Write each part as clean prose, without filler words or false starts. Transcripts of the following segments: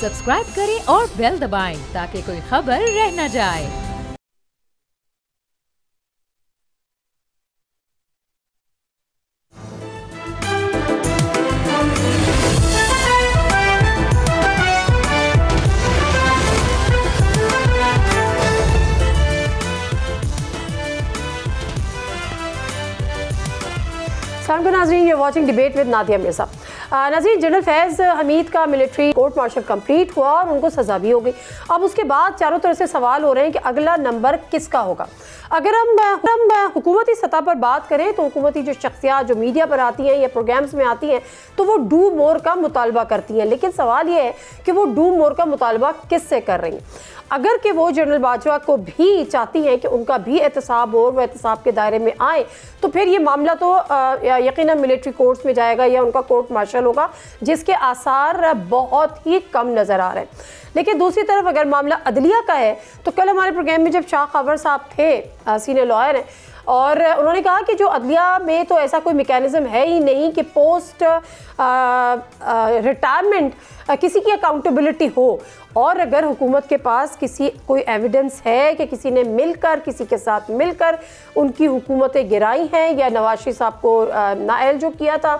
Subscribe करें और bell दबाएं ताकि कोई खबर रह न जाए। नाज़रीन, you're watching debate with Nadia Mirza. नाज़रीन, जनरल फैज़ हमीद का मिलिट्री कोर्ट मार्शल कंप्लीट हुआ और उनको सज़ा भी हो गई। अब उसके बाद चारों तरफ से सवाल हो रहे हैं कि अगला नंबर किसका होगा। अगर हम हुकूमती सतह पर बात करें तो हुकूमती जो शख्सियात जो मीडिया पर आती हैं या प्रोग्राम्स में आती हैं तो वो डू मोर का मुतालबा करती हैं, लेकिन सवाल ये है कि वो डू मोर का मुतालबा किससे कर रही हैं। अगर कि वो जनरल बाजवा को भी चाहती हैं कि उनका भी एहतसाब हो, वो एहतसाब के दायरे में आए, तो फिर ये मामला तो यकीनन मिलिट्री कोर्ट्स में जाएगा या उनका कोर्ट मार्शल होगा, जिसके आसार बहुत ही कम नज़र आ रहे हैं। लेकिन दूसरी तरफ अगर मामला अदलिया का है तो कल हमारे प्रोग्राम में जब शाह खबर साहब थे, सीनियर लॉयर हैं, और उन्होंने कहा कि जो अदलिया में तो ऐसा कोई मैकेनिज़्म है ही नहीं कि पोस्ट रिटायरमेंट किसी की अकाउंटेबिलिटी हो, और अगर हुकूमत के पास कोई एविडेंस है कि किसी ने मिलकर किसी के साथ मिलकर उनकी हुकूमतें गिराई हैं या नवाज शरीफ साहब को नाअहल जो किया था,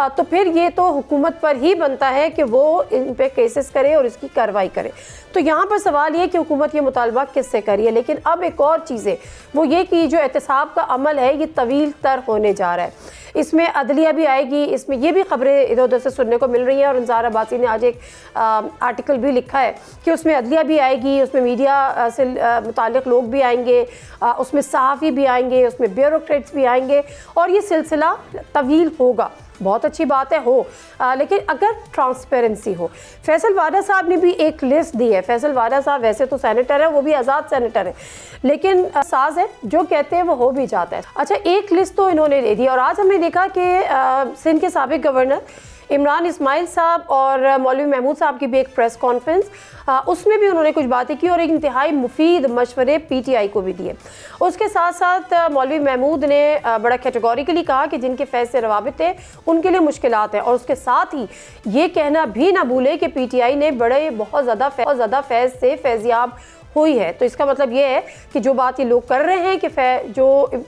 तो फिर ये तो हुकूमत पर ही बनता है कि वो इन पे केसेस करे और इसकी कार्रवाई करे। तो यहाँ पर सवाल ये कि हुकूमत ये मुतालबा किससे करी है। लेकिन अब एक और चीज़ है, वो ये कि जो एहतसाब का अमल है ये तवील तर होने जा रहा है। इसमें अदलिया भी आएगी, इसमें ये भी खबरें इधर उधर से सुनने को मिल रही हैं, और अंसार अब्बासी ने आज एक आर्टिकल भी लिखा है कि उसमें अदलिया भी आएगी, उसमें मीडिया से मुताल्लिक़ लोग भी आएंगे, उसमें सहाफ़ी भी आएंगे, उसमें ब्यूरोक्रेट्स भी आएंगे, और ये सिलसिला तवील होगा। बहुत अच्छी बात है हो, लेकिन अगर ट्रांसपेरेंसी हो। फैसल वाडा साहब ने भी एक लिस्ट दी है। फैसल वाडा साहब वैसे तो सेनेटर है, वो भी आज़ाद सेनेटर है, लेकिन साज है, जो कहते हैं वो हो भी जाता है। अच्छा, एक लिस्ट तो इन्होंने दे दी, और आज हमने देखा कि सिंध के साबिक गवर्नर इमरान इस्माइल साहब और मौलवी महमूद साहब की भी एक प्रेस कॉन्फ्रेंस, उसमें भी उन्होंने कुछ बातें की और एक इंतहाई मुफीद मशवरे पीटीआई को भी दिए। उसके साथ साथ मौलवी महमूद ने बड़ा कैटेगोरिकली कहा कि जिनके फैज़ से रवाबित है उनके लिए मुश्किलात हैं, और उसके साथ ही ये कहना भी ना भूले कि पीटीआई ने बहुत ज़्यादा फैज़ से फैज़याब हुई है। तो इसका मतलब ये है कि जो बात ये लोग कर रहे हैं कि जो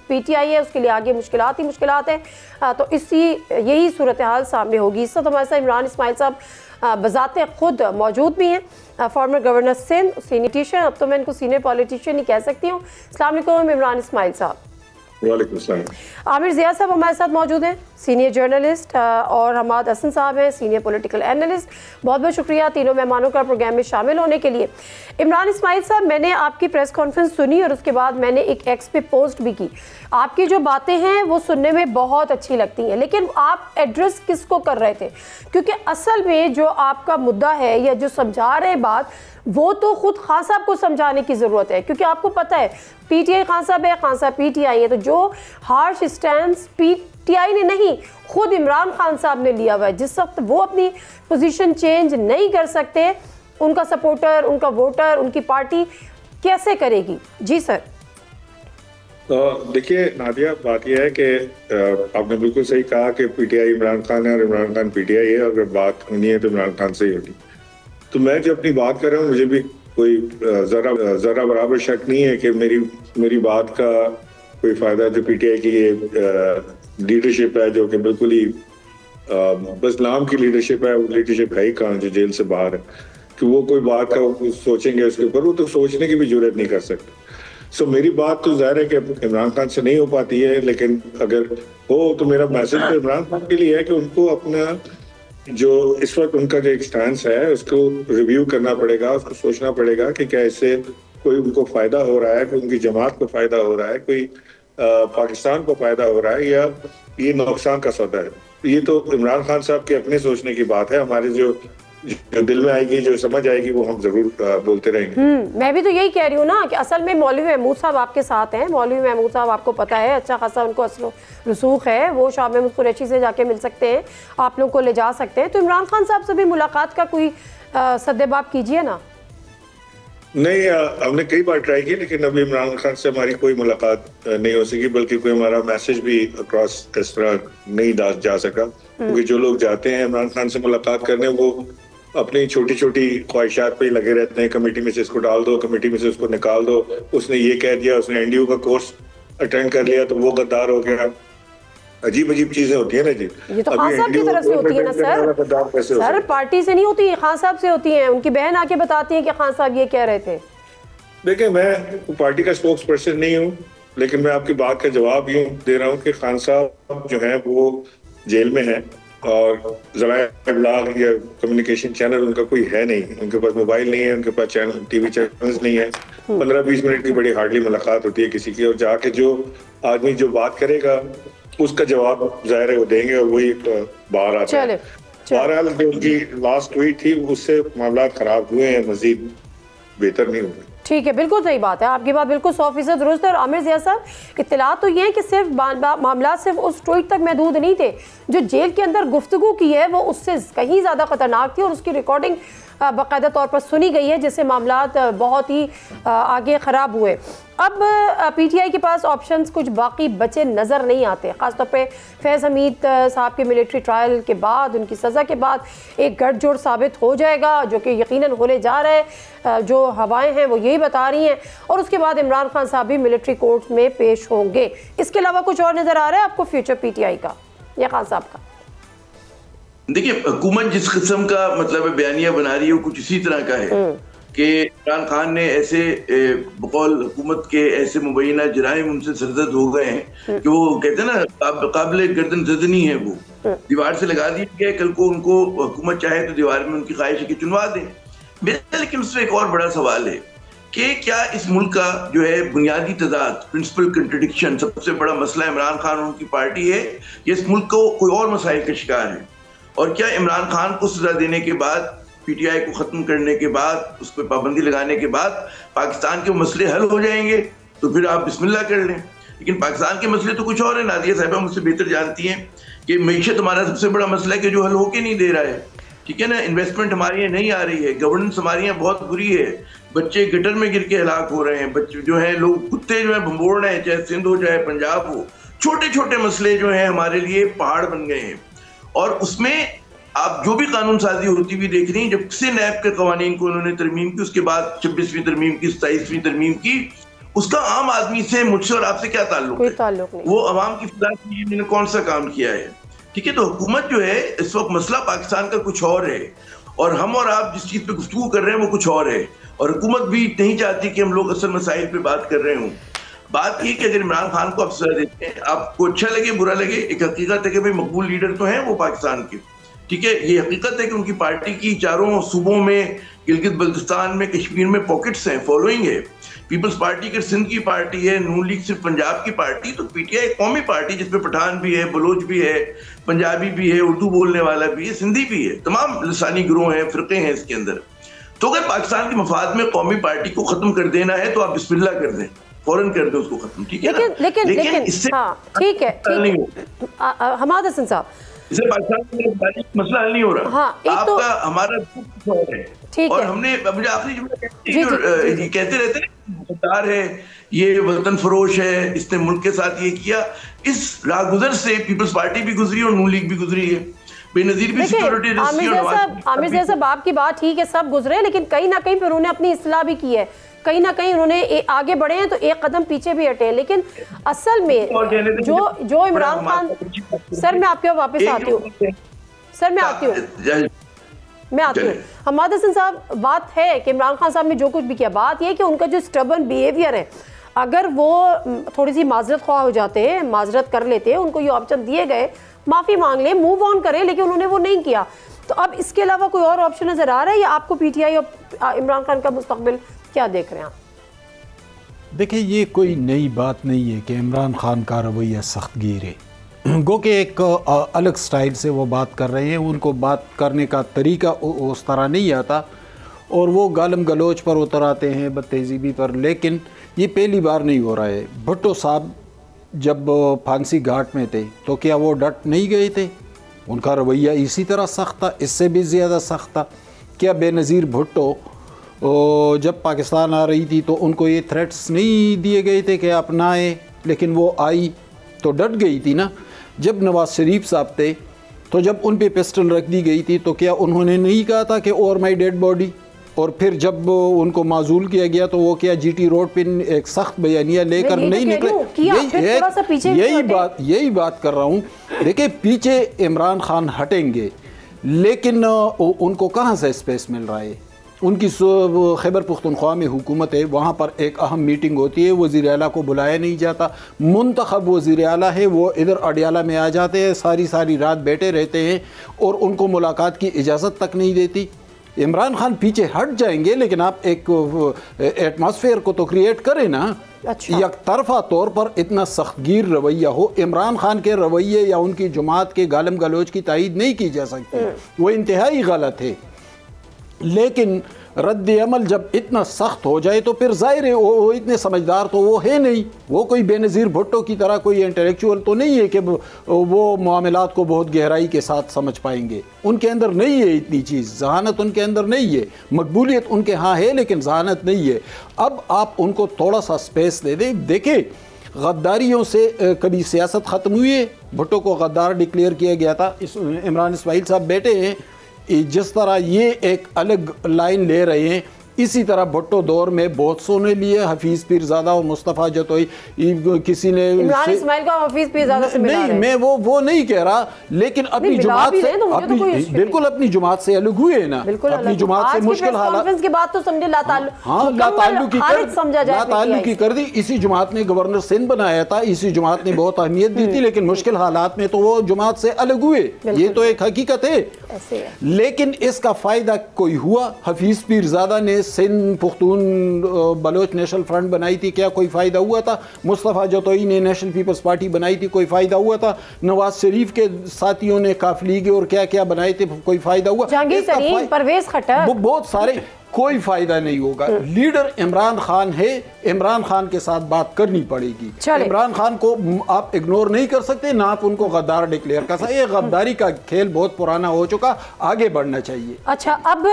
पीटीआई है उसके लिए आगे मुश्किलात ही मुश्किलात है, तो यही सूरत हाल सामने होगी। इस वक्त हमारे साथ इमरान इस्माइल साहब बज़ाते खुद मौजूद भी हैं, former governor Sindh, senior politician, अब तो मैं इनको सीनियर पॉलिटिशियन ही कह सकती हूँ। अस्सलाम वालेकुम इमरान इस्माइल साहब। वालेकुम सलाम। आमिर ज़िया साहब हमारे साथ मौजूद हैं, सीनियर जर्नलिस्ट, और हमाद हसन साहब हैं, सीनियर पॉलिटिकल एनालिस्ट। बहुत बहुत शुक्रिया तीनों मेहमानों का प्रोग्राम में शामिल होने के लिए। इमरान इस्माइल साहब, मैंने आपकी प्रेस कॉन्फ्रेंस सुनी और उसके बाद मैंने एक एक्स पे पोस्ट भी की। आपकी जो बातें हैं वो सुनने में बहुत अच्छी लगती हैं, लेकिन आप एड्रेस किसको कर रहे थे? क्योंकि असल में जो आपका मुद्दा है या जो समझा रहे बात, वो तो खुद खान साहब को समझाने की ज़रूरत है, क्योंकि आपको पता है पीटीआई खान साहब है, खान साहब पीटीआई है। तो जो हार्श स्टैंड पीटीआई ने नहीं, खुद इमरान खान साहब ने लिया हुआ है। जिस वक्त वो अपनी पोजीशन चेंज नहीं कर सकते, उनका सपोर्टर, उनका वोटर, उनकी पार्टी कैसे करेगी? जी सर। तो देखिए नादिया, बात यह है कि आपने बिल्कुल सही कहा कि पीटीआई इमरान खान है और इमरान खान पीटीआई है, और अगर बात होनी है तो इमरान खान से ही होगी। तो मैं जो अपनी बात कर रहा हूँ, मुझे भी कोई ज़रा बराबर शक नहीं है कि मेरी बात का कोई फ़ायदा जो पीटीआई की ये लीडरशिप है, जो कि बिल्कुल ही बस नाम की लीडरशिप है, वो लीडरशिप है ही कहाँ जो जेल से बाहर है, कि वो कोई बात का सोचेंगे उसके ऊपर, वो तो सोचने की भी जरूरत नहीं कर सकते। सो मेरी बात तो जाहिर है कि इमरान खान से नहीं हो पाती है, लेकिन अगर हो तो मेरा मैसेज तो इमरान खान के लिए है कि उनको अपना जो इस वक्त उनका जो एक स्टैंड है उसको रिव्यू करना पड़ेगा, उसको सोचना पड़ेगा कि क्या इससे कोई उनको फायदा हो रहा है, कोई उनकी जमात को फायदा हो रहा है, कोई पाकिस्तान को फायदा हो रहा है, या ये नुकसान का सौदा है। ये तो इमरान खान साहब के अपने सोचने की बात है। हमारे जो दिल में आएगी, जो समझ आएगी, वो हम जरूर बोलते रहेंगे। मैं भी तो यही कह रही हूँ ना कि असल में मौलवी महमूद साहब आपके साथ हैं। मौलवी महमूद साहब आपको पता है अच्छा खासा उनको असलो रसूख है, वो शाह महमूद कुरैशी से जाके मिल सकते हैं, आप लोग को ले जा सकते हैं। तो इमरान खान साहब से भी मुलाकात का कोई सद्देबाब कीजिए ना। नहीं, हमने कई बार ट्राई की, लेकिन अभी इमरान खान से हमारी कोई मुलाकात नहीं हो सकी, बल्कि कोई हमारा मैसेज भी अक्रॉस इस तरह नहीं जा सका, क्योंकि जो लोग जाते हैं इमरान खान से मुलाकात करने, वो अपनी छोटी छोटी ख्वाहिशात पे ही लगे रहते हैं, कमेटी में से इसको डाल दो, कमेटी में से उसको निकाल दो, उसने ये कह दिया, उसने एनडीयू का कोर्स अटेंड कर लिया तो वो गद्दार हो गया। अजीब अजीब चीजें होती है ना जी। ये तो खान साहब की तरफ से होती है ना सर पार्टी से नहीं होती, खान साहब से होती है। उनकी बहन आके बताती है कि खान साहब ये कह रहे थे। देखिए, मैं पार्टी का स्पोक्स पर्सन नहीं हूँ, लेकिन मैं आपकी बात का जवाब यूं दे रहा हूँ कि खान साहब जो हैं वो जेल में हैं और ज़राए इब्लाग या कम्युनिकेशन चैनल उनका कोई है नहीं, उनके पास मोबाइल नहीं है, उनके पास चैनल टीवी चैनल्स नहीं है। 15-20 मिनट की बड़ी हार्डली मुलाकात होती है किसी की, और जाके जो आदमी जो बात करेगा उसका जवाब जाहिर है वो देंगे और वही बाहर आता है। बहरहाल जो उनकी लास्ट ट्वीट थी उससे मामला खराब हुए हैं, मजीद बेहतर नहीं हुए। ठीक है, बिल्कुल सही बात है, आपकी बात बिल्कुल 100% दुरुस्त है। और आमिर ज़िया साहब, इत्तला तो ये है कि सिर्फ मामला सिर्फ उस ट्वीट तक महदूद नहीं थे, जो जेल के अंदर गुफ्तगू की है वो उससे कहीं ज़्यादा ख़तरनाक थी और उसकी रिकॉर्डिंग बाकायदा तौर पर सुनी गई है, जिससे मामलात बहुत ही आगे ख़राब हुए। अब पीटीआई के पास ऑप्शंस कुछ बाकी बचे नज़र नहीं आते, ख़ासतौर पे फैज़ हमीद साहब के मिलिट्री ट्रायल के बाद, उनकी सज़ा के बाद एक गठजोड़ साबित हो जाएगा, जो कि यकीनन होने जा रहा है, जो हवाएं हैं वो यही बता रही हैं। और उसके बाद इमरान खान साहब भी मिलिट्री कोर्ट में पेश होंगे। इसके अलावा कुछ और नज़र आ रहा है आपको फ्यूचर पीटीआई का या खान साहब का? देखिए, हुकूमत जिस किस्म का मतलब बयानिया बना रही है वो कुछ इसी तरह का है कि इमरान खान ने ऐसे बकौल हुकूमत के ऐसे मुबैना जराइम उनसे सरजद हो गए हैं कि वो कहते हैं ना काबिल गर्दन जदनी है, वो दीवार से लगा दिया गया। कल को उनको हुकूमत चाहे तो दीवार में उनकी ख्वाहिश की चुनवा दें। मेरा लेकिन उसमें एक और बड़ा सवाल है कि क्या इस मुल्क का जो है बुनियादी तजाद, प्रिंसिपल कंट्रडिक्शन, सबसे बड़ा मसला इमरान खान और उनकी पार्टी है, या इस मुल्क को कोई और मसाइल का शिकार है? और क्या इमरान खान को सजा देने के बाद, पीटीआई को खत्म करने के बाद, उस पर पाबंदी लगाने के बाद पाकिस्तान के मसले हल हो जाएंगे? तो फिर आप बिस्मिल्लाह कर लें। लेकिन पाकिस्तान के मसले तो कुछ और है। नादिया साहिबा मुझसे बेहतर जानती हैं कि मईशत हमारा सबसे बड़ा मसला है कि जो हल होके नहीं दे रहा है, ठीक है ना। इन्वेस्टमेंट हमारे यहाँ नहीं आ रही है, गवर्नेंस हमारे यहाँ बहुत बुरी है, बच्चे गटर में गिर के हलाक हो रहे हैं, बच्चे जो है लोग कुत्ते जो है भंबोड़ रहे हैं, चाहे सिंध हो चाहे पंजाब हो। छोटे छोटे मसले जो हैं हमारे लिए पहाड़ बन गए हैं। और उसमें आप जो भी कानून साजी होती हुई देख रही हैं, जब से नैब के कवानीन को उन्होंने तरमीम की, उसके बाद 26वीं तरमीम की, 27वीं तरमीम की, उसका आम आदमी से, मुझसे और आपसे क्या ताल्लुक है? ताल्लुक नहीं। वो अवाम की फिदा के लिए मैंने कौन सा काम किया है? ठीक है, तो हुकूमत जो है इस वक्त मसला पाकिस्तान का कुछ और है और हम और आप जिस चीज पे गुफ्तगू कर रहे हैं वो कुछ और है, और हुकूमत भी नहीं चाहती कि हम लोग असल मसाइल पे बात कर रहे हों। बात ये कि अगर इमरान खान को आप सजा देते हैं, आपको अच्छा लगे बुरा लगे, एक हकीकत है कि भाई मकबूल लीडर तो हैं वो पाकिस्तान के, ठीक है। ये हकीकत है कि उनकी पार्टी की चारों सूबों में, गिलगित बल्तिस्तान में, कश्मीर में पॉकेट्स हैं, फॉलोइंग है। पीपल्स पार्टी के सिंध की पार्टी है, नून लीग सिर्फ पंजाब की पार्टी, तो पीटीआई कौमी पार्टी जिसमें पठान भी है, बलोच भी है, पंजाबी भी है, उर्दू बोलने वाला भी है, सिंधी भी है, तमाम लसानी गिरोह हैं, फिरके हैं इसके अंदर। तो अगर पाकिस्तान के मफाद में कौमी पार्टी को खत्म कर देना है तो आप बिस्मिल्लाह कर दें, फौरन कर दे उसको खत्म, ठीक है। लेकिन इससे ठीक है हमाद हसन साहब, इससे पाकिस्तान का मसला हल नहीं हो रहा। हाँ, आपका हमारा है, और हमने मुझे आखिरी जुमला कहते रहते हैं गद्दार है, ये वतन फरोश है, इसने मुल्क के साथ ये किया। इस राहगुजर से पीपल्स पार्टी भी गुजरी और नून लीग भी गुजरी है, बेनजीर भी सिक्योरिटी। आमिर ज़िया साहब, आपकी बात ठीक है, सब गुजरे, लेकिन कहीं ना कहीं फिर उन्होंने अपनी इस्लाह भी की है, कहीं ना कहीं उन्होंने आगे बढ़े हैं तो एक कदम पीछे भी हटे। लेकिन असल में जो इमरान खान, सर मैं आपके वापस आती हूँ, सर मैं आती हूँ हमाद हसन साहब, बात है कि इमरान खान साहब ने जो कुछ भी किया, बात यह है कि उनका जो स्टबर्न बिहेवियर है, अगर वो थोड़ी सी माजरत ख्वाह हो जाते हैं, माजरत कर लेते हैं, उनको ये ऑप्शन दिए गए, माफ़ी मांग लें, मूव ऑन करें, लेकिन उन्होंने वो नहीं किया। तो अब इसके अलावा कोई और ऑप्शन नज़र आ रहा है या आपको पीटीआई और इमरान खान का मुस्तकबिल क्या देख रहे हैं आप? देखिए, ये कोई नई बात नहीं है कि इमरान खान का रवैया सख्त गिर है, गो कि एक अलग स्टाइल से वो बात कर रहे हैं, उनको बात करने का तरीका उस तरह नहीं आता और वो गालम गलोच पर उतर आते हैं, बदतहज़ीबी पर। लेकिन ये पहली बार नहीं हो रहा है। भुट्टो साहब जब फांसी घाट में थे तो क्या वो डट नहीं गए थे? उनका रवैया इसी तरह सख्त था, इससे भी ज़्यादा सख्त था। क्या बेनज़ीर भुट्टो जब पाकिस्तान आ रही थी तो उनको ये थ्रेट्स नहीं दिए गए थे कि आप ना आए, लेकिन वो आई तो डट गई थी ना। जब नवाज़ शरीफ साहब थे तो जब उन पे पिस्टल रख दी गई थी तो क्या उन्होंने नहीं कहा था कि ओवर माई डेड बॉडी? और फिर जब उनको माजूल किया गया तो वो क्या जीटी रोड पे एक सख्त बयानिया लेकर नहीं निकले? यही बात कर रहा हूँ। देखिए, पीछे इमरान खान हटेंगे, लेकिन उनको कहाँ से स्पेस मिल रहा है? उनकी खैबर पुख्तनख्वा में हुकूमत है, वहाँ पर एक अहम मीटिंग होती है, वज़ीर आला को बुलाया नहीं जाता, मुंतखब वज़ीर आला है वो इधर अडियाला में आ जाते हैं, सारी रात बैठे रहते हैं और उनको मुलाकात की इजाज़त तक नहीं देती। इमरान खान पीछे हट जाएंगे, लेकिन आप एक एटमॉस्फेयर को तो क्रिएट करें ना। अच्छा। एक तरफा तौर पर इतना सख्तगीर रवैया हो, इमरान खान के रवैये या उनकी जमात के गालम गलोच की तायीद नहीं की जा सकती, वो इंतहाई गलत है। लेकिन रद्द अमल जब इतना सख्त हो जाए तो फिर जाहिर है वो इतने समझदार तो वो है नहीं, वो कोई बेनज़ीर भुट्टो की तरह कोई इंटेलेक्चुअल तो नहीं है कि वो मामलात को बहुत गहराई के साथ समझ पाएंगे। उनके अंदर नहीं है इतनी चीज़, जहानत उनके अंदर नहीं है, मकबूलियत उनके यहाँ है लेकिन जहानत नहीं है। अब आप उनको थोड़ा सा स्पेस दे दें। देखें, गद्दारियों से कभी सियासत ख़त्म हुई है? भुट्टो को गद्दार डिक्लेयर किया गया था, इमरान इस्माइल साहब बैठे हैं, जिस तरह ये एक अलग लाइन ले रहे हैं, इसी तरह भुट्टो दौर में बहुत सो ने लिए, हफीज़ पीरज़ादा और मुस्तफ़ा जतोई, किसी ने इमरान इस्माइल का हफीज़ पीरज़ादा से मिला नहीं, मैं वो नहीं कह रहा, लेकिन अपनी जुमात से बिल्कुल अपनी जुमात से अलग हुए हैं ना, अपनी जुमात से मुश्किल हालात की बात तो समझे, लाताल्लुकी कर दी। इसी जुमात ने गवर्नर सिंध बनाया था, इसी जुमात ने बहुत अहमियत दी थी, लेकिन मुश्किल हालात में तो वो जुमात से अलग हुए, ये तो एक हकीकत है। लेकिन इसका फ़ायदा कोई हुआ? हफीज़ पीरज़ादा ने Sindh Pukhtun Bloch national front बनाई थी, क्या कोई फ़ायदा हुआ था? मुस्तफ़ा जतोई ने नेशनल पीपल्स पार्टी बनाई थी, कोई फ़ायदा हुआ था? नवाज शरीफ के साथियों ने काफ लीग और क्या क्या बनाए थे, कोई फ़ायदा हुआ? परवेज़ खट्टर, बहुत सारे, कोई फ़ायदा नहीं होगा। लीडर इमरान खान है, इमरान खान के साथ बात करनी पड़ेगी। इमरान खान को आप इग्नोर नहीं कर सकते, ना आप उनको गद्दार डिक्लेयर कर सकते। ये गद्दारी का खेल बहुत पुराना हो चुका, आगे बढ़ना चाहिए। अच्छा, अब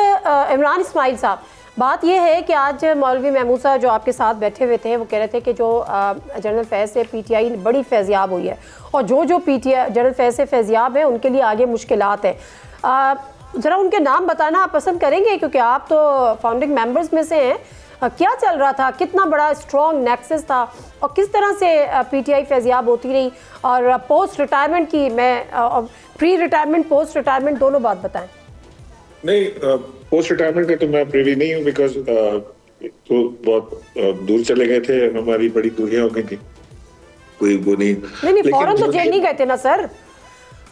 इमरान इस्माइल साहब, बात यह है कि आज मौलवी महमूद साहब जो आपके साथ बैठे हुए थे, वो कह रहे थे कि जो जनरल फैज़ से पीटीआई बड़ी फैज़याब हुई है, और जो पीटीआई जनरल फैज़ से फैज़याब है उनके लिए आगे मुश्किलात है। ज़रा उनके नाम बताना आप पसंद करेंगे, क्योंकि आप तो फाउंडिंग मेंबर्स में से हैं। क्या चल रहा था, कितना बड़ा स्ट्रॉन्ग नेक्सस था, और किस तरह से पीटीआई फैज़याब होती रही? और पोस्ट रिटायरमेंट की, मैं प्री रिटायरमेंट पोस्ट रिटायरमेंट दोनों बात बताएं। नहीं, पोस्ट रिटायरमेंट का तो मैं प्रिवी नहीं हूँ, बिकॉज तो बहुत दूर चले गए थे, हमारी बड़ी दूरियां हो गई थी, कोई वो नहीं। फौरन तो जेल नहीं गए थे ना सर?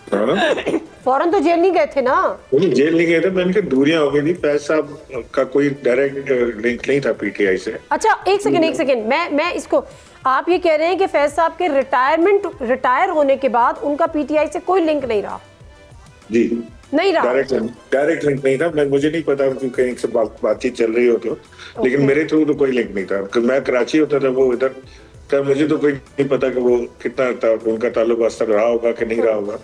फौरन तो जेल नहीं गए थे ना? जेल नहीं गए थे, मैंने दूरियां हो गई थी। फैज साहब का कोई डायरेक्ट लिंक नहीं था पीटीआई से। अच्छा, एक सेकंड, मैं इसको, आप ये कह रहे हैं कि फैज साहब के रिटायर होने के बाद उनका पीटीआई से कोई लिंक नहीं रहा? जी नहीं रहा, डायरेक्ट लिंक नहीं था। मुझे नहीं पता कि कहीं से बातचीत चल रही हो तो, लेकिन मेरे थ्रू तो कोई लिंक नहीं था। मैं कराची होता था, वो इधर था, मुझे तो कोई नहीं पता कि वो कितना उनका ताल्लुक वास्ता रहा होगा कि नहीं रहा होगा।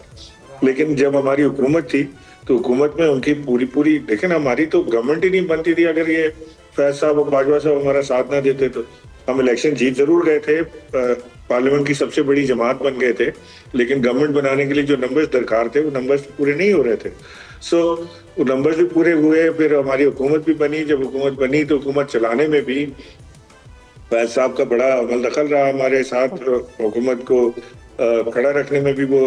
लेकिन जब हमारी हुकूमत थी तो हुकूमत में उनकी पूरी देखें ना, हमारी तो गवर्नमेंट ही नहीं बनती थी अगर ये फैज साहब और बाजवा साहब हमारा साथ ना देते। तो हम इलेक्शन जीत जरूर गए थे, पार्लियामेंट की सबसे बड़ी जमात बन गए थे, लेकिन गवर्नमेंट बनाने के लिए जो नंबर्स दरकार थे वो नंबर्स पूरे नहीं हो रहे थे। वो नंबर्स भी पूरे हुए, फिर हमारी हुकूमत भी बनी। जब हुकूमत बनी तो हुकूमत चलाने में भी फैज साहब का बड़ा अमल दखल रहा हमारे साथ, हुकूमत को खड़ा रखने में भी वो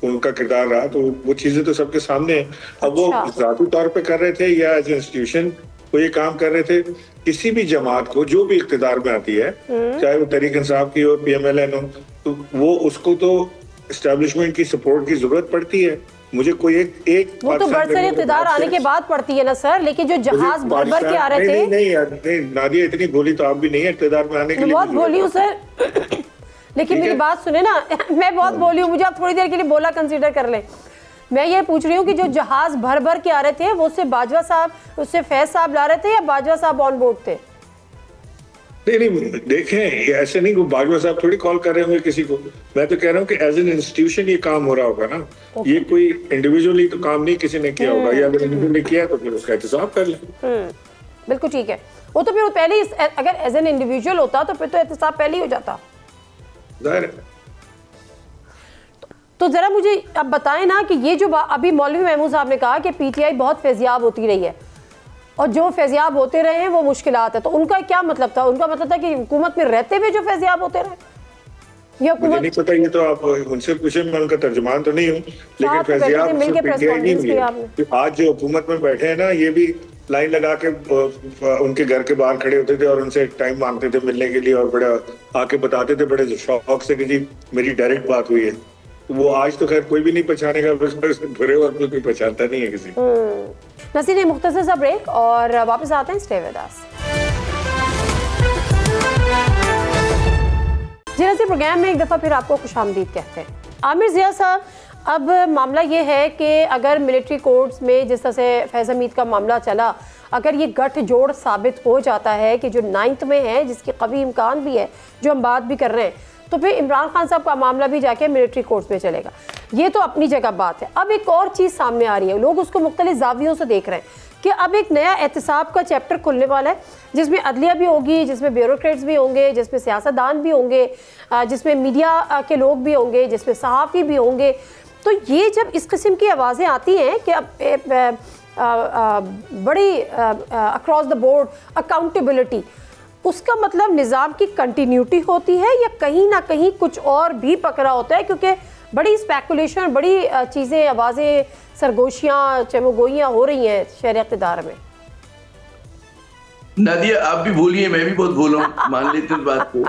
उनका किरदार रहा। तो वो चीजें तो सबके सामने है। अब वो जाती तौर पे कर रहे थे या एज इंस्टीट्यूशन वो ये काम कर रहे थे, किसी भी जमात को जो भी इख्तिदार में आती है, चाहे वो तहरीक इंसाफ की हो, PMLN हो, तो वो उसको तो एस्टेब्लिशमेंट की सपोर्ट की जरूरत पड़ती है। मुझे कोई एक वो तो बरसर इख्तिदार आने के बाद पड़ती है ना सर, लेकिन जो जहाज भर भर के आ रहे थे। नहीं नादिया, इतनी भोली तो आप भी नहीं है इख्तिदार में आने के लिए। बहुत भोली हूँ सर, लेकिन मेरी बात सुने ना, मैं बहुत बोली हूँ, मुझे आप थोड़ी देर के लिए बोला कंसीडर कर लें। मैं ये पूछ रही हूँ कि जो जहाज भर भर के आ रहे थे वो उससे बाजवा साहब, उससे फैज साहब ला रहे थे या बाजवा साहब ऑन बोर्ड थे? नहीं देखें, ऐसे नहीं, वो बाजवा साहब थोड़ी कॉल कर रहे होंगे किसी को। मैं तो कह रहा हूँ कि एज एन इंस्टीट्यूशन ये काम हो रहा होगा ना। ये कोई इंडिविजुअली तो काम नहीं किसी ने किया होगा, या अगर इंडिविजुअली किया तो फिर उसका एहतसाब कर लें। बिल्कुल ठीक है, वो तो फिर पहले अगर एज एन इंडिविजुअल होता तो फिर तो एहतसाब पहले ही हो जाता। जाहिर है। तो ज़रा मुझे अब बताएं ना कि ये जो अभी मौलवी महमूद साहब ने कहा कि पीटीआई बहुत फैज़याब होती रही है और जो फैज़याब होते रहे हैं वो मुश्किलात है, तो उनका क्या मतलब था? उनका मतलब था कि हुकूमत में रहते हुए जो फैज़याब होते रहे, या मुझे नहीं पता, ये तो आप उनसे पूछे, मैं उनका तर्जुमान तो नहीं हूँ, लेकिन फैज़याब पीटीआई नहीं हुई है। आज जो हुकूमत में बैठे हैं ना, ये भी लाइन लगा के उनके घर के बाहर खड़े होते थे और उनसे टाइम मांगते थे मिलने के लिए और बड़ा आके बताते थे बड़े शौक से कि जी मेरी डायरेक्ट बात हुई है। तो वो आज तो खैर कोई भी नहीं पहचानेगा, बुरे और कोई पहचानता नहीं है किसी। नसीर, एक मुख्तसर सा ब्रेक और वापस आते हैं, स्टे विद अस। जी नसीर, प्रोग्राम में एक दफ़ा फिर आपको खुशामदीद कहते हैं। आमिर ज़िया साहब, अब मामला ये है कि अगर मिलिट्री कोर्ट्स में जिस तरह से फैज़ हमीद का मामला चला, अगर ये गठजोड़ साबित हो जाता है कि जो 9th में है, जिसकी कभी इम्कान भी है, जो हम बात भी कर रहे हैं, तो फिर इमरान खान साहब का मामला भी जाके मिलिट्री कोर्ट्स में चलेगा। ये तो अपनी जगह बात है। अब एक और चीज़ सामने आ रही है, लोग उसको मुख्तलिफ जावियों से देख रहे हैं कि अब एक नया एहतसाब का चैप्टर खुलने वाला है, जिसमें अदलिया भी होगी, जिसमें ब्यूरोक्रेट्स भी होंगे, जिसमें सियासतदान भी होंगे, जिसमें मीडिया के लोग भी होंगे, जिसमें सहाफ़ी भी होंगे। तो ये जब इस किस्म की आवाज़ें आती हैं कि अब बड़ी अक्रॉस द बोर्ड अकाउंटेबिलिटी, उसका मतलब निज़ाम की कंटिन्यूटी होती है या कहीं ना कहीं कुछ और भी पकड़ा होता है? क्योंकि बड़ी स्पेकुलेशन, बड़ी चीज़ें, आवाज़ें, सरगोशियाँ, चमगोइयाँ हो रही हैं शहर इक़्तिदार में। नादिया, आप भी बोलिए, मैं भी बहुत बोला हूँ, मान लेते हैं बात को,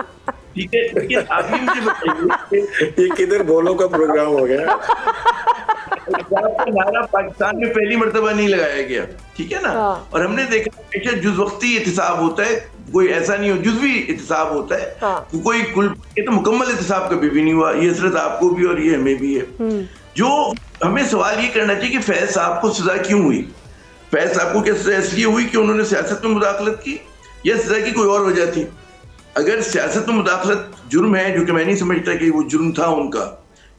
ठीक है? लेकिन आप ही मुझे बताइए, ये किधर बोलो का प्रोग्राम हो गया? नारा पाकिस्तान में पहली मर्तबा नहीं लगाया गया, ठीक है ना? और हमने देखा हमेशा जुज़वक्ती एहतिसाब होता है, कोई ऐसा नहीं हो, जुज़वी एहतिसाब होता है, कोई कुल तो मुकम्मल एहतिसाब कभी भी नहीं हुआ। ये हसरत आपको भी और ये हमें भी है। जो हमें सवाल ये करना चाहिए कि फैज़ साहब को सजा क्यों हुई? फैज़ साहब को क्या सजा इसलिए हुई कि उन्होंने सियासत में मुदाखलत की, या सजा की कोई और वजह थी? अगर सियासत में मुदाखलत जुर्म है, जो कि मैं नहीं समझता कि वो जुर्म था उनका,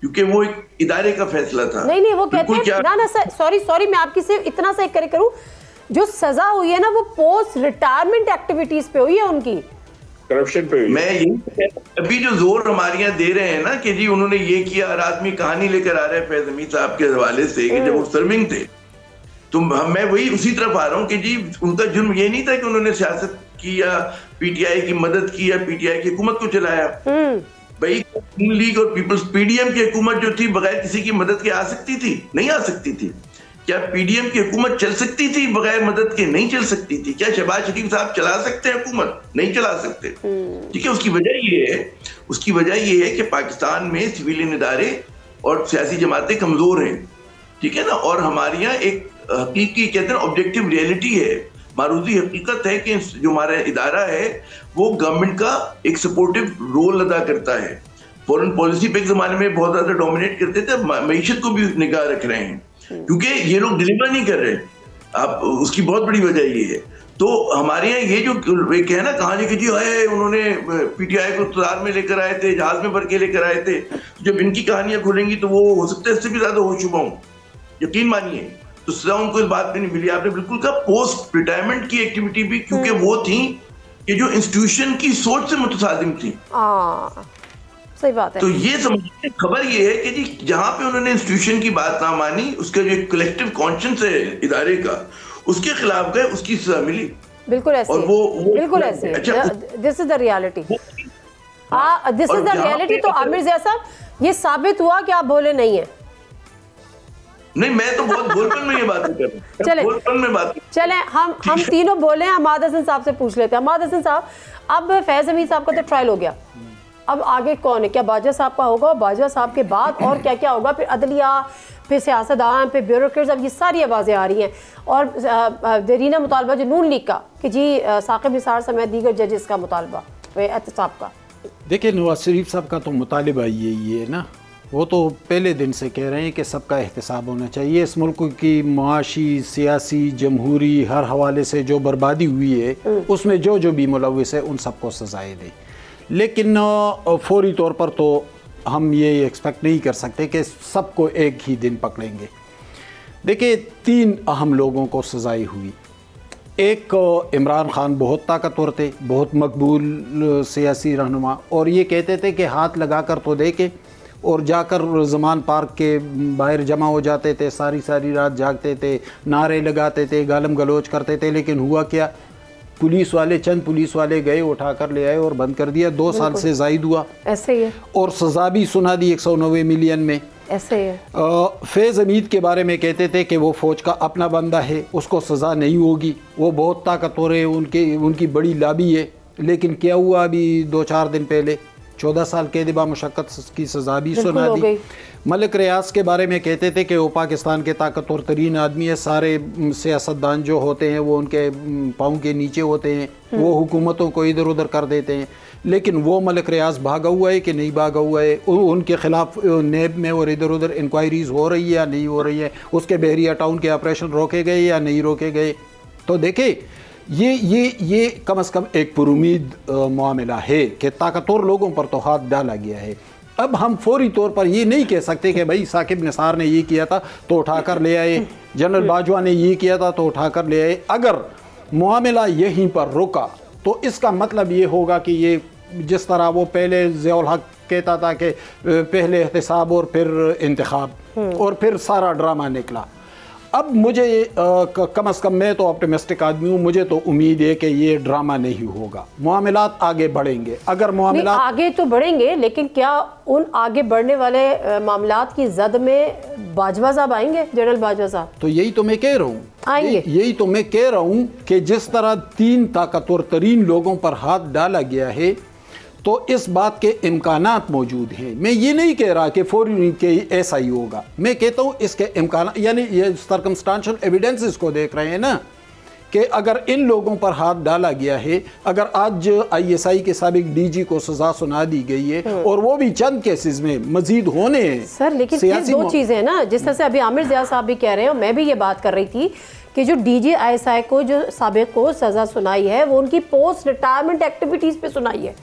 क्योंकि वो एक इदारे का फैसला था। नहीं, वो कहते हैं ना सॉरी मैं आपकी सिर्फ इतना सा करें करूं, जो सजा हुई है ना वो पोस्ट रिटायरमेंट एक्टिविटीज पे हुई है, उनकी करप्शन पे हुई। मैं यही अभी जो जोर हमारे यहाँ दे रहे हैं ना कि जी उन्होंने ये किया, हर आदमी कहानी लेकर आ रहा है फैज़ हमीद साहब के हवाले से कि जब वो सर्विंग थे, तो मैं वही उसी तरफ आ रहा हूँ कि जी उनका जुर्म ये नहीं था कि उन्होंने सियासत की या पीटीआई की मदद की या पीटीआई की हुकूमत को चलाया। भाई नून लीग और पीपल्स पीडीएम की हुकूमत जो थी बगैर किसी की मदद के आ सकती थी? नहीं आ सकती थी। क्या पीडीएम की हुकूमत चल सकती थी बगैर मदद के? नहीं चल सकती थी। क्या शहबाज शरीफ साहब चला सकते हैं हुकूमत? नहीं चला सकते। ठीक है, उसकी वजह ये है कि पाकिस्तान में सिविलियन इदारे और सियासी जमातें कमजोर हैं, ठीक है ना। और हमारे यहाँ एक हकीकी कहते हैं ऑब्जेक्टिव रियलिटी है, मारूजी हकीकत है कि जो हमारा इदारा है वो गवर्नमेंट का एक सपोर्टिव रोल अदा करता है। फॉरेन पॉलिसी पे एक जमाने में बहुत ज्यादा डोमिनेट करते थे, मईशत को भी निगाह रख रहे हैं क्योंकि ये लोग डिलीवर नहीं कर रहे। आप उसकी बहुत बड़ी वजह ये है। तो हमारे यहाँ ये जो है ना कहानी कि जी आए उन्होंने पीटीआई को इक़्तिदार में लेकर आए थे, जहाज में भर के लेकर आए थे, जब इनकी कहानियां खुलेंगी तो वो हो सकता है इससे भी ज्यादा हो चुका हूँ, यकीन मानिए। तो सजा उनको इस बात पे नहीं मिली। आपने बिल्कुल कहा पोस्ट रिटायरमेंट की एक्टिविटी भी, क्योंकि वो थी कि जो इंस्टीट्यूशन की सोच से मुतसादिम थी। सही बात है। तो ये समझिए, खबर ये है कि जी जहां पे उन्होंने इंस्टीट्यूशन की बात ना मानी, उसका जो कलेक्टिव कॉन्शियंस है इदारे का, उसके खिलाफ गए, उसकी सजा मिली। बिल्कुल ऐसे, और वो बिल्कुल ऐसे। अच्छा, this is the reality. This is the reality. तो आमिर ज़िया साहब, ये साबित हुआ कि आप भोले नहीं है। नहीं, मैं तो बहुत बोलपन में ये बात कर रहा हूं, बोलपन में बात। चले हम तीनों बोले। हमाद हसन साहब से पूछ लेते हैं। हमाद हसन साहब, अब फैज़ हमीद साहब का तो ट्रायल हो गया, अब आगे कौन है? क्या बाजवा साहब का होगा? बाजवा साहब के बाद और क्या क्या होगा? फिर अदलिया, फिर सियासतदान, फिर ब्यूरोक्रेट्स। अब ये सारी आवाज़ें आ रही हैं। और देरीना मुतालबा जो नून लीग का कि जी साकिब निसार समेत दीगर जजेस का मुतालबा एहतसाब का। देखिए, नवाज शरीफ साहब का तो मुतालबा यही है ना, वो तो पहले दिन से कह रहे हैं कि सबका एहतसाब होना चाहिए। इस मुल्क की माशी, सियासी, जमहूरी हर हवाले से जो बर्बादी हुई है उसमें जो जो भी मुलविस है उन सबको सजाएं दें। लेकिन फौरी तौर पर तो हम ये एक्सपेक्ट नहीं कर सकते कि सबको एक ही दिन पकड़ेंगे। देखिए, 3 अहम लोगों को सजाई हुई। एक, इमरान खान बहुत ताकतवर थे, बहुत मकबूल सियासी रहनुमा, और ये कहते थे कि हाथ लगा कर तो देखे, और जाकर ज़मान पार्क के बाहर जमा हो जाते थे, सारी सारी रात जागते थे, नारे लगाते थे, गालम गलोच करते थे। लेकिन हुआ क्या, पुलिस वाले, चंद पुलिस वाले गए, उठा कर ले आए और बंद कर दिया। 2 साल से ज़ायद हुआ, ऐसे ही है। और सज़ा भी सुना दी 190 मिलियन में, ऐसे ही है। फैज़ हमीद के बारे में कहते थे कि वो फ़ौज का अपना बंदा है, उसको सज़ा नहीं होगी, वो बहुत ताकतवर है, उनकी बड़ी लाबी है। लेकिन क्या हुआ, अभी 2-4 दिन पहले 14 साल कैद बा मुशक्कत की सज़ा भी सुना दी। मलिक रियाज के बारे में कहते थे कि वो पाकिस्तान के ताकतवर तरीन आदमी है, सारे सियासतदान जो होते हैं वो उनके पाँव के नीचे होते हैं, वो हुकूमतों को इधर उधर कर देते हैं। लेकिन वो मलिक रियाज भागा हुआ है कि नहीं भागा हुआ है, उनके खिलाफ नेब में और इधर उधर इंक्वायरीज हो रही है या नहीं हो रही है, उसके बहरिया टाउन के ऑपरेशन रोके गए या नहीं रोके गए। तो देखे ये कम से कम एक पुरुमीद मामला है कि ताकतवर लोगों पर तो हाथ डाला गया है। अब हम फौरी तौर पर ये नहीं कह सकते कि भाई साकिब निसार ने ये किया था तो उठाकर ले आए, जनरल बाजवा ने ये किया था तो उठाकर ले आए। अगर मामला यहीं पर रुका तो इसका मतलब ये होगा कि ये जिस तरह वो पहले ज़ियाउल हक कहता था कि पहले एहतसाब और फिर इंतखाब और फिर सारा ड्रामा निकला। अब मुझे कम से कम, मैं तो ऑप्टिमिस्टिक आदमी हूँ, मुझे तो उम्मीद है कि ये ड्रामा नहीं होगा, मामलात आगे बढ़ेंगे। अगर मामलात आगे तो बढ़ेंगे, लेकिन क्या उन आगे बढ़ने वाले मामलात की जद में बाजवा साहब आएंगे, जनरल बाजवा साहब? तो यही तो मैं कह रहा हूँ, आएंगे। यही तो मैं कह रहा हूँ कि जिस तरह 3 ताकतवर तरीन लोगों पर हाथ डाला गया है तो इस बात के इम्कानात मौजूद हैं। मैं ये नहीं कह रहा कि फौरी के ऐसा ही होगा, मैं कहता हूँ इसके इम्कान, यानी ये सर्कमस्टांशियल एविडेंसेस को देख रहे हैं ना कि अगर इन लोगों पर हाथ डाला गया है, अगर आज ISI के साबिक DG को सजा सुना दी गई है और वो भी चंद केसेस में, मजीद होने हैं सर। लेकिन ये 2 चीज़ें हैं ना, जिस तरह से अभी आमिर ज़िया साहब भी कह रहे हैं और मैं भी ये बात कर रही थी कि जो DG ISI को जो साबिक को सज़ा सुनाई है वो उनकी पोस्ट रिटायरमेंट एक्टिविटीज़ पे सुनाई है।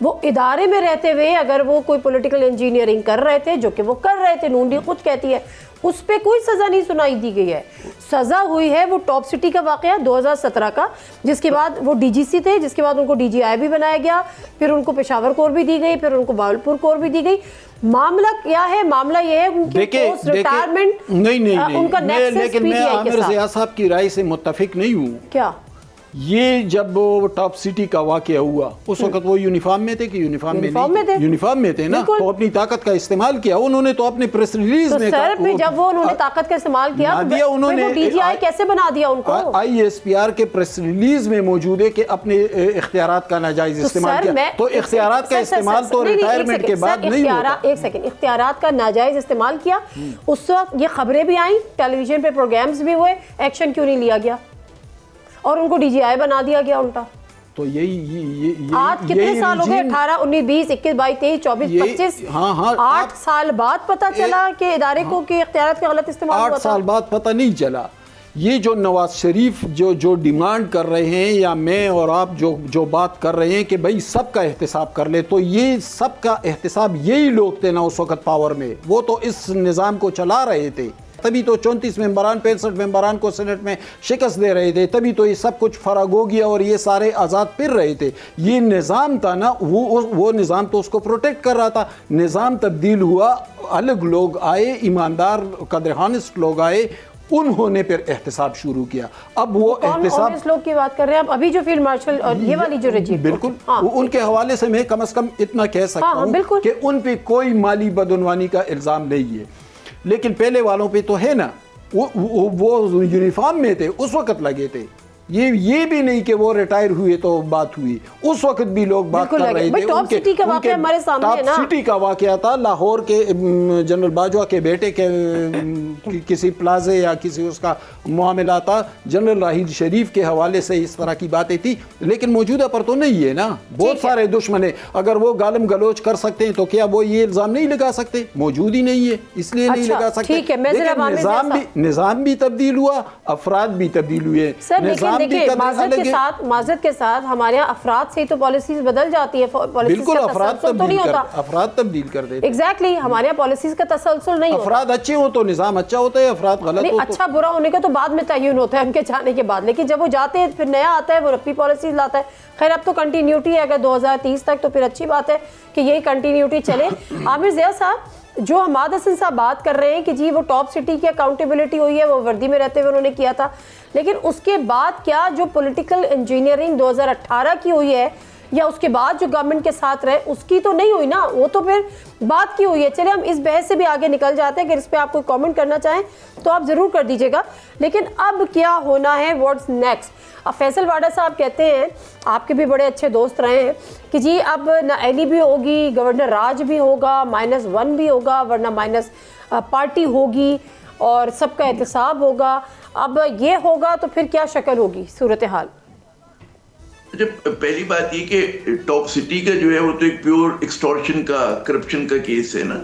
वो इदारे में रहते हुए अगर वो कोई पॉलिटिकल इंजीनियरिंग कर रहे थे, जो कि वो कर रहे थे, नून लीग खुद कहती है, उस पर कोई सज़ा नहीं सुनाई दी गई है। सज़ा हुई है वो टॉप सिटी का वाक़या 2017 का, जिसके बाद वो DGC थे, जिसके बाद उनको DGI भी बनाया गया, फिर उनको पेशावर कोर भी दी गई, फिर उनको बावलपुर कोर भी दी गई। मामला क्या है? मामला ये है उनकी पोस्ट रिटायरमेंट, नहीं उनका नेक्सस लेकिन मैं PTI आमिर ज़िया साहब की राय से मुत्तफिक नहीं हूँ। क्या ये जब टॉप सिटी का वाक़या हुआ उस वक्त वो यूनिफॉर्म में थे कि यूनिफॉर्म में थे? यूनिफॉर्म में थे ना, तो अपनी ताकत का इस्तेमाल किया उन्होंने, तो अपने प्रेस रिलीज तो में सर फिर जब वो उन्होंने ताकत का इस्तेमाल किया दिया उन्होंने, DGI कैसे बना दिया उनको? ISPR के प्रेस रिलीज में मौजूद है कि अपने इख्तियारात का नाजायज इस्तेमाल किया। तो इख्तियारात का इस्तेमाल तो रिटायरमेंट के बाद नहीं होता। एक सेकंड, इख्तियारात का नाजायज इस्तेमाल किया, उस वक्त ये खबरें भी आई, टेलीविजन पे प्रोग्राम्स भी हुए, एक्शन क्यों नहीं लिया गया और उनको DGI बना दिया गया उल्टा? तो यही आज कितने साल हो गए? 18, 19, 20, 21, 22, 23, 24, 25, 8 साल बाद पता चला कि इदारे को के इख्तियारात का गलत इस्तेमाल हुआ था। 8 साल बाद पता नहीं चला। ये जो नवाज शरीफ जो डिमांड कर रहे हैं, या मैं और आप जो बात कर रहे हैं कि भाई सबका एहतसाब कर ले, तो ये सबका एहतसाब यही लोग थे ना उस वक्त पावर में, वो तो इस निज़ाम को चला रहे थे। तभी तो 34 मेंबरान 65 मेंबरान को सेनेट में शिकस्त दे रहे थे, तभी तो ये सब कुछ फराग हो गया और ये सारे आज़ाद फिर रहे थे। ये निज़ाम था ना, वो निज़ाम तो उसको प्रोटेक्ट कर रहा था। निज़ाम तब्दील हुआ, अलग लोग आए, ईमानदार कदर-ए-हानिस्त लोग आए, उन्होंने फिर एहतसाब शुरू किया। अब वो एहतसाब लोग की बात कर रहे हैं आप, अभी जो फील्ड मार्शल और ये वाली जो रजीब, बिल्कुल उनके हवाले से मैं कम से कम इतना कह सकता हूँ कि उन पे कोई माली बदउनवानी का इल्ज़ाम नहीं है। लेकिन पहले वालों पे तो है ना, वो यूनिफॉर्म में थे, उस वक्त लगे थे। ये भी नहीं कि वो रिटायर हुए तो बात हुई, उस वक्त भी लोग बात कर रहे थे। टॉप सिटी का वाकया हमारे सामने है ना। टॉप सिटी का वाकया था, लाहौर के जनरल बाजवा के बेटे के किसी प्लाजे या किसी उसका मामला था, जनरल राहिल शरीफ के हवाले से इस तरह की बातें थी। लेकिन मौजूदा पर तो नहीं है ना, बहुत सारे दुश्मन है। अगर वो गालम गलोच कर सकते हैं तो क्या वो ये इल्जाम नहीं लगा सकते? मौजूद ही नहीं है, इसलिए नहीं लगा सकते। निज़ाम भी तब्दील हुआ, अफराद भी तब्दील हुए। देखिए, माजरत के साथ हमारे यहाँ अफराद से तो पॉलिसीज बदल जाती है। बिल्कुल, अफराद तब्दील कर देते। एग्जैक्टली, हमारे यहाँ पॉलिसीज का तसलसल नहीं होता। अफराद अच्छे हो तो निज़ाम अच्छा होता है, अफराद गलत हो तो अच्छा बुरा होने का तो बाद में तयन होता है उनके जाने के बाद। लेकिन जब वो जाते हैं फिर नया आता है, वो रब्बी पॉलिसीज लाता है। खैर, अब तो कंटिन्यूटी है, अगर 2030 तक तो फिर अच्छी बात है कि यही कंटिन्यूटी चले। आमिर ज़िया साहब, जो हमाद हसन साहब बात कर रहे हैं कि जी वो टॉप सिटी की अकाउंटेबिलिटी हुई है, वो वर्दी में रहते हुए उन्होंने किया था, लेकिन उसके बाद क्या जो पॉलिटिकल इंजीनियरिंग 2018 की हुई है या उसके बाद जो गवर्नमेंट के साथ रहे उसकी तो नहीं हुई ना, वो तो फिर बात की हुई है। चलिए हम इस बहस से भी आगे निकल जाते हैं, अगर इस पर आप कोई कमेंट करना चाहें तो आप ज़रूर कर दीजिएगा। लेकिन अब क्या होना है, व्हाट्स नेक्स्ट? अब फैसल वाडा साहब कहते हैं, आपके भी बड़े अच्छे दोस्त रहे हैं, कि जी अब नाअहली भी होगी, गवर्नर राज भी होगा, -1 भी होगा, वरना माइनस पार्टी होगी और सबका एहतसाब होगा। अब ये होगा तो फिर क्या शक्ल होगी सूरत हाल? पहली बात ये कि टॉप सिटी का जो है वो तो एक प्योर एक्सटॉर्शन का, करप्शन का केस है ना,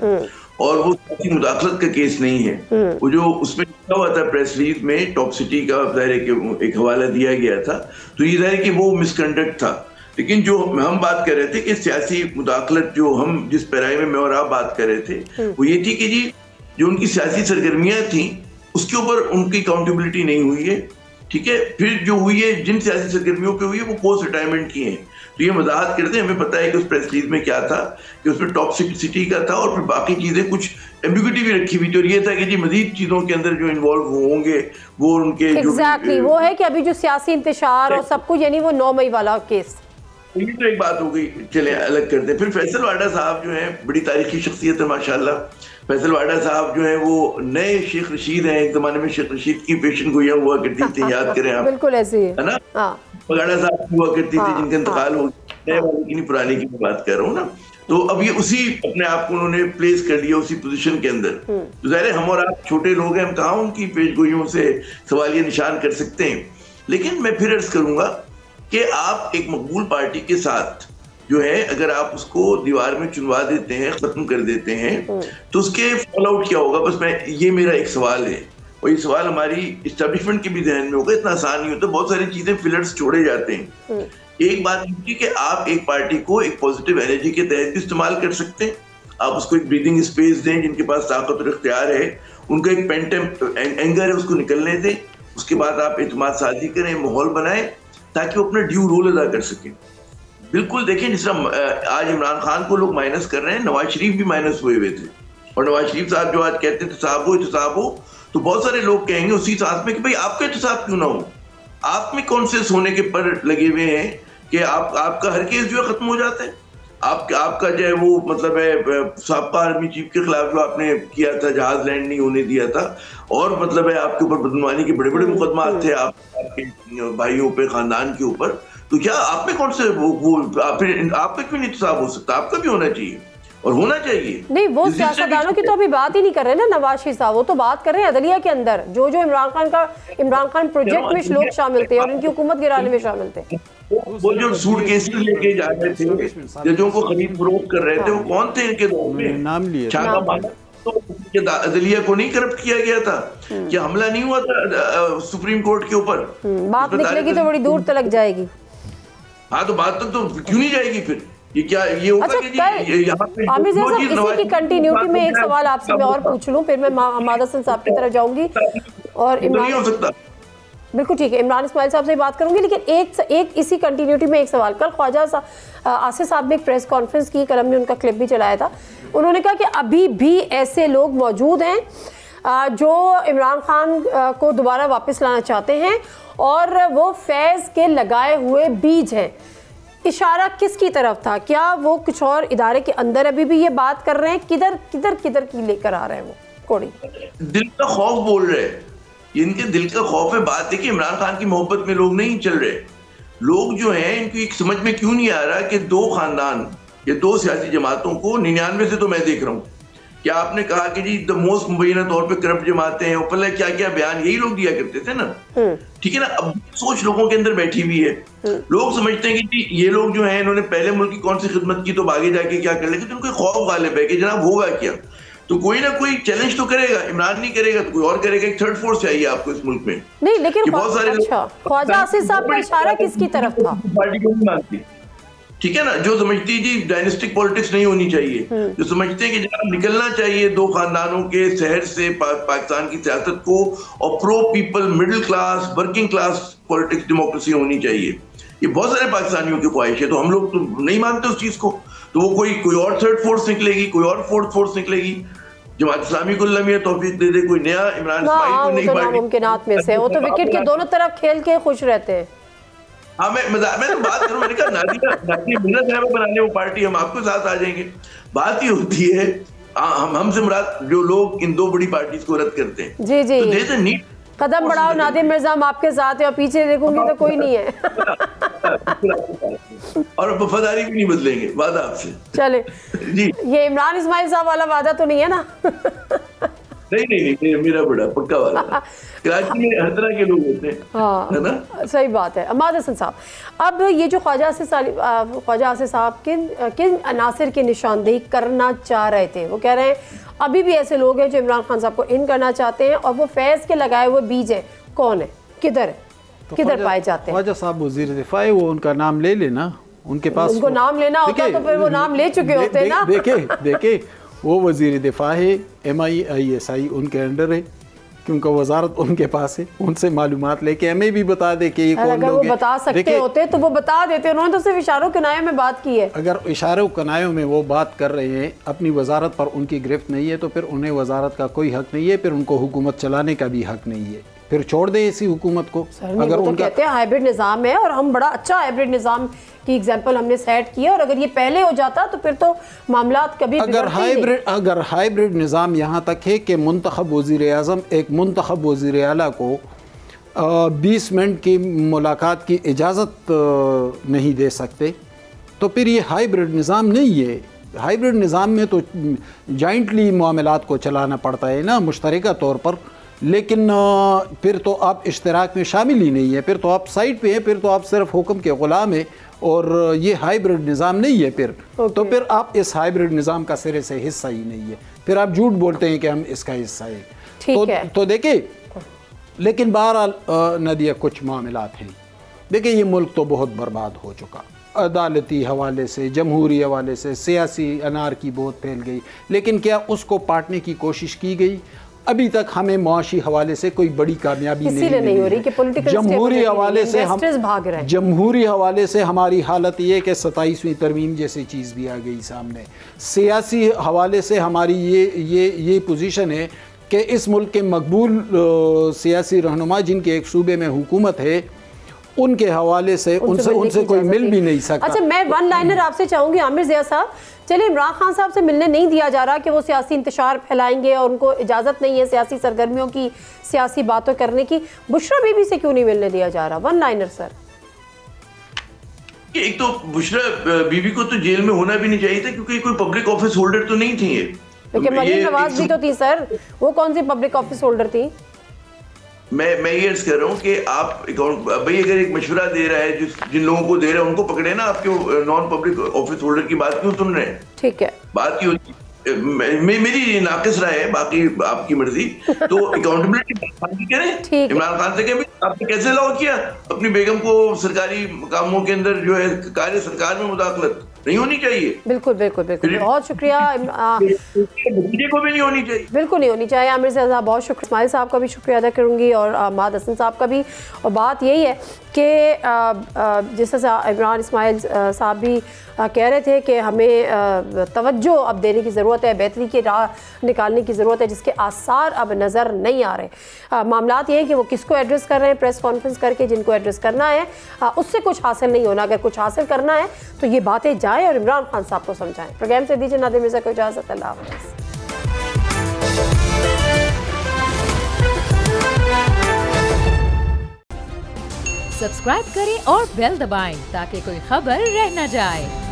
और वो मुदाखलत का केस नहीं है। वो जो उसमें लिखा हुआ था प्रेस रिलीज में टॉप सिटी का ज़ाहिर है कि एक हवाला दिया गया था, तो ये ज़ाहिर है कि वो मिसकंडक्ट था। लेकिन जो हम बात कर रहे थे कि सियासी मुदाखलत, जो हम जिस पैराई में मैं और आप बात कर रहे थे, वो ये थी कि जी जो उनकी सियासी सरगर्मियां थी उसके ऊपर उनकी अकाउंटेबिलिटी नहीं हुई है, ठीक है। फिर जो हुई है, जिन सियासी सरगर्मियों पे हुई है वो पोस्ट रिटायरमेंट की है। तो ये वजाहत करते हैं, हमें पता है कि उस प्रेस रिलीज में क्या था, कि उसमें टॉप सिटी का था और फिर बाकी चीजें कुछ एम्बिग्यूटी भी रखी हुई थी, और ये था कि जी मजीद चीजों के अंदर जो इन्वॉल्व होंगे वो उनके एग्जैक्टली वो है कि अभी जो सियासी इंतशार और सब कुछ, यानी वो 9 मई वाला केस, ये तो एक बात हो गई। चले अलग करते हैं। फिर फैसल वाडा साहब जो है बड़ी तारीखी शख्सियत है माशाल्लाह। फैसल वाडा साहब जो है वो नए शेख रशीद हैं। एक जमाने में शेख रशीद की पेशन गोइयां हुआ करती थी, याद करें आप, बिल्कुल ऐसे है ना। वाडा साहब हुआ करती थी जिनका इंतकाल हो गया, नए वाले की नहीं, पुराने की मैं बात कर रहा हूँ ना। तो अब ये उसी अपने आप को उन्होंने प्लेस कर दिया उसी पोजीशन के अंदर। तो ज़ाहिर हम और आप छोटे लोग हैं, हम कहाँ उनकी पेशगोइयों से सवालिया निशान कर सकते हैं। लेकिन मैं फिर अर्ज करूंगा कि आप एक मकबूल पार्टी के साथ जो है, अगर आप उसको दीवार में चुनवा देते हैं, खत्म कर देते हैं, तो उसके फॉल आउट क्या होगा? बस ये मेरा एक सवाल है, और ये सवाल हमारी इस्टेब्लिशमेंट के भी जहन में होगा। इतना आसान नहीं होता, बहुत सारी चीजें फिलर्स छोड़े जाते हैं। एक बात ये कि आप एक पार्टी को एक पॉजिटिव एनर्जी के तहत भी इस्तेमाल कर सकते हैं। आप उसको एक ब्रीदिंग स्पेस दें, जिनके पास ताकत और इख्तियार है, उनका एक पेंटेम एंगर है, उसको निकलने दें। उसके बाद आप एतमाद साजी करें, माहौल बनाएं, ताकि वो अपना ड्यू रोल अदा कर सकें। बिल्कुल देखें, जिस तरह आज इमरान खान को लोग माइनस कर रहे हैं, नवाज शरीफ भी माइनस हुए थे। और नवाज शरीफ साहब जो आज कहते हैं एहतसाब हो, तो बहुत सारे लोग कहेंगे उसी साथ में कि भाई आपका एहतसाब क्यों ना हो? आप में कौन से सोने के पर लगे हुए हैं कि आपका हर केस जो है खत्म हो जाता है। आपका जो है वो मतलब है साबका आर्मी चीफ के खिलाफ जो आपने किया था, जहाज लैंड नहीं होने दिया था, और मतलब है आपके ऊपर बदनवानी के बड़े बड़े मुकदमात थे आपके भाइयों पे, खानदान के ऊपर। तो क्या आप में कौन से आप में क्यों नहीं एहतसाब हो सकता? आपका भी होना चाहिए और होना चाहिए। नहीं, वो सियासतदानों की तो अभी बात ही नहीं कर रहे ना नवाज शरीफ साहब, वो तो बात कर रहे हैं अदलिया के अंदर जो इमरान खान प्रोजेक्ट में लोग शामिल थे और इनकी हुकूमत गिराने में शामिल थे। वो जो सूटकेसेस लेके जा रहे थे, जजों को खरीद फरोख्त कर रहे थे, वो कौन थे इनके दौर में? नाम लिए तो अदलिया को नहीं करप्ट किया गया था? क्या हमला नहीं हुआ था सुप्रीम कोर्ट के ऊपर? बात निकलेगी तो बड़ी दूर तक जाएगी। हाँ, तो बात तक तो क्यों नहीं जाएगी फिर? ये क्या ये होगा कि जी यहाँ पे आमिर साहब, इसी की कंटिन्यूटी में एक सवाल आपसे मैं और पूछ लूं, फिर मैं हमाद हसन साहब की तरफ जाऊंगी और इमरान, हो सकता बिल्कुल ठीक है, इमरान इस्माइल साहब से बात करूंगी। लेकिन एक इसी कंटिन्यूटी में एक सवाल, कल ख्वाजा आसिफ साहब ने एक प्रेस कॉन्फ्रेंस की, कल हमने उनका क्लिप भी चलाया था। उन्होंने कहा कि अभी भी ऐसे लोग मौजूद हैं जो इमरान खान को दोबारा वापस लाना चाहते हैं और वो फैज़ के लगाए हुए बीज हैं। इशारा किसकी तरफ था? क्या वो कुछ और इदारे के अंदर अभी भी ये बात कर रहे हैं? किधर की लेकर आ रहे हैं वो कोड़ी? दिल का खौफ बोल रहे हैं, इनके दिल का खौफ है। बात है कि इमरान खान की मोहब्बत में लोग नहीं चल रहे। लोग जो हैं, इनकी एक समझ में क्यों नहीं आ रहा कि दो खानदान या दो सियासी जमातों को 99 से तो मैं देख रहा हूँ। क्या आपने कहा कि जी द मोस्ट मुबैना तौर पे करप्ट जमाते हैं, पहले क्या क्या बयान यही लोग दिया करते थे ना, ठीक है ना। अब सोच लोगों के अंदर बैठी हुई है, लोग समझते हैं कि ये लोग जो हैं, इन्होंने पहले मुल्क की कौन सी खिदमत की, तो आगे जाके क्या कर लेंगे। तो उनको खौफ गालिब है कि जनाब होगा क्या। तो कोई ना कोई चैलेंज तो करेगा, इमरान नहीं करेगा तो कोई और करेगा। एक थर्ड फोर्स चाहिए आपको इस मुल्क में। नहीं, लेकिन बहुत सारे ख्वाजा आसिफ साहब का इशारा किसकी तरफ था? पार्टी को नहीं मानती, ठीक है ना, जो समझती है जी डायनेस्टिक पॉलिटिक्स नहीं होनी चाहिए, जो समझते हैं कि जनाब निकलना चाहिए दो खानदानों के शहर से पाकिस्तान की सियासत को, और pro people, middle class, working class politics, democracy होनी चाहिए। ये बहुत सारे पाकिस्तानियों की ख्वाहिश है, तो हम लोग तो नहीं मानते उस चीज को। तो वो कोई और थर्ड फोर्स निकलेगी, कोई और फोर्थ फोर्स निकलेगी। जमात इस्लामी को अल्लाह मियां तौफीक दे दे, कोई नया इमरान इस्माइल को नई पार्टी, नामुमकिनात में से, वो तो विकेट के दोनों तरफ खेल के खुश रहते हैं। हाँ, मैं तो बात करूं, मैंने कहा नादिया मिन्नत है बनाने वो पार्टी, हम आपको साथ आ जाएंगे। बात ये होती है, हमसे मुराद जो लोग इन दो बड़ी पार्टीज को रद्द करते हैं, जी जी, तो देयर इज अ नीड, कदम बढ़ाओ नादिम मिर्जा, हम आपके साथ हैं, और पीछे देखूंगी तो कोई नहीं है। और वफादारी भी नहीं बदलेंगे, वादा आपसे। चले जी, ये इमरान इस्माइल साहब वाला वादा तो नहीं है ना? नहीं, मेरा बड़ा पक्का वाला। कराची में हर तरह के लोग होते हैं, हाँ, है ना? सही बात है। अहमद हसन साहब, अब ये जो ख्वाजा आसिफ साहब किन अनासिर की निशानदेही करना चाह रहे थे, वो कह रहे हैं अभी भी ऐसे लोग हैं जो इमरान खान साहब को इन करना चाहते हैं, और वो फैज़ के लगाए हुए बीज हैं, कौन है, किधर पाए जाते हैं? ख्वाजा साहब वज़ीर दिफा है, वो उनका नाम ले लेना, उनके पास उनको नाम लेना होता तो फिर वो नाम ले चुके होते ना। देखे वो वज़ीर दिफा है, MI-ISI उनके अंडर है, क्योंकि वजारत उनके पास है, उनसे मालूमात लेके हमें भी बता दे कि ये कौन लोग हैं। वो बता सकते होते तो वो बता देते, उन्होंने तो सिर्फ इशारों कनायों में बात की है। अगर इशारों कनायों में वो बात कर रहे हैं, अपनी वजारत पर उनकी गिरफ्त नहीं है, तो फिर उन्हें वजारत का कोई हक नहीं है, फिर उनको हुकूमत चलाने का भी हक नहीं है, फिर छोड़ दें इसी हुकूमत को। अगर तो उनका कहते हैं हाइब्रिड निज़ाम है, और हम बड़ा अच्छा हाइब्रिड निज़ाम की एग्जांपल हमने सेट किया, और अगर ये पहले हो जाता तो फिर तो मामलात कभी अगर हाइब्रिड निज़ाम यहाँ तक है कि मुंतखब वज़ीर आज़म एक मुंतखब वज़ीर आला को 20 मिनट की मुलाकात की इजाज़त नहीं दे सकते, तो फिर ये हाइब्रिड निज़ाम नहीं है। हाइब्रिड निज़ाम में तो जॉइंटली मामलात को चलाना पड़ता है ना, मुश्तरका तौर पर, लेकिन फिर तो आप इश्तराक में शामिल ही नहीं है, फिर तो आप साइड पे हैं, फिर तो आप सिर्फ हुक्म के ग़ुलाम हैं, और ये हाइब्रिड निज़ाम नहीं है फिर। तो फिर आप इस हाइब्रिड निज़ाम का सिरे से हिस्सा ही नहीं है, फिर आप झूठ बोलते हैं कि हम इसका हिस्सा हैं। तो देखिए, लेकिन बहरहाल नदिया कुछ मामलात हैं। देखिए, ये मुल्क तो बहुत बर्बाद हो चुका, अदालती हवाले से, जमहूरी हवाले से, सियासी अनार की बहुत फैल गई, लेकिन क्या उसको पाटने की कोशिश की गई? अभी तक हमें मुआशी हवाले से कोई बड़ी कामयाबी नहीं हो रही कि पॉलिटिकल जमहूरी हवाले से हम भाग रहे हैं। जमहूरी हवाले से हमारी हालत ये कि 27वीं तरमीम जैसी चीज़ भी आ गई सामने। सियासी हवाले से हमारी ये पोजीशन है कि इस मुल्क के मकबूल सियासी रहनुमा जिनके एक सूबे में हुकूमत है, उनके हवाले से उनसे कोई मिल भी नहीं सकता। अच्छा, मैं वन लाइनर आपसे चाहूँगी आमिर ज़िया साहब, चलिए इमरान खान साहब से मिलने नहीं दिया जा रहा कि वो सियासी इंतशार फैलाएंगे और उनको इजाज़त नहीं है सियासी सरगर्मियों की, सियासी बातों करने की, बुशरा बीबी से क्यों नहीं मिलने दिया जा रहा? One liner sir. एक तो बुशरा बीबी को तो जेल में होना भी नहीं चाहिए था, क्योंकि कोई पब्लिक ऑफिस होल्डर तो नहीं थी। लेकिन मरीम नवाज भी तो थी सर, वो कौन सी पब्लिक ऑफिस होल्डर थी? मैं ये अर्ज कर रहा हूँ कि आप भाई अगर एक मशवरा दे रहा है, जिन लोगों को दे रहा है उनको पकड़े ना, आपके नॉन पब्लिक ऑफिस होल्डर की बात क्यों सुन रहे हैं? ठीक है, बात क्यों, मेरी नाकिस राय है, बाकी आपकी मर्जी। तो अकाउंटेबिलिटी करें, इमरान खान से कहें आपने कैसे लॉ किया अपनी बेगम को सरकारी कामों के अंदर जो है कार्य सरकार में मुदाखलत नहीं होनी चाहिए। बिल्कुल बिल्कुल बिल्कुल, बहुत शुक्रिया। मुझे को भी नहीं होनी चाहिए, बिल्कुल नहीं होनी चाहिए। आमिर साहब बहुत शुक्रिया, इस्माइल साहब का भी शुक्रिया अदा करूंगी, और अहमद हसन साहब का भी। और बात यही है कि जिस तरह इमरान इस्माइल साहब भी कह रहे थे कि हमें तवज्जो अब देने की ज़रूरत है, बेहतरी की राह निकालने की ज़रूरत है, जिसके आसार अब नज़र नहीं आ रहे। मामलात ये है कि वो किसको एड्रेस कर रहे हैं प्रेस कॉन्फ्रेंस करके, जिनको एड्रेस करना है उससे कुछ हासिल नहीं होना। अगर कुछ हासिल करना है तो ये बातें जाएँ और इमरान खान साहब को समझाएं। प्रोग्राम से दीजिए नादिम मिर्ज़ा को इजाज़त, अल्लाह हाफ़िज़। सब्सक्राइब करें और बेल दबाएं ताकि कोई खबर रह न जाए।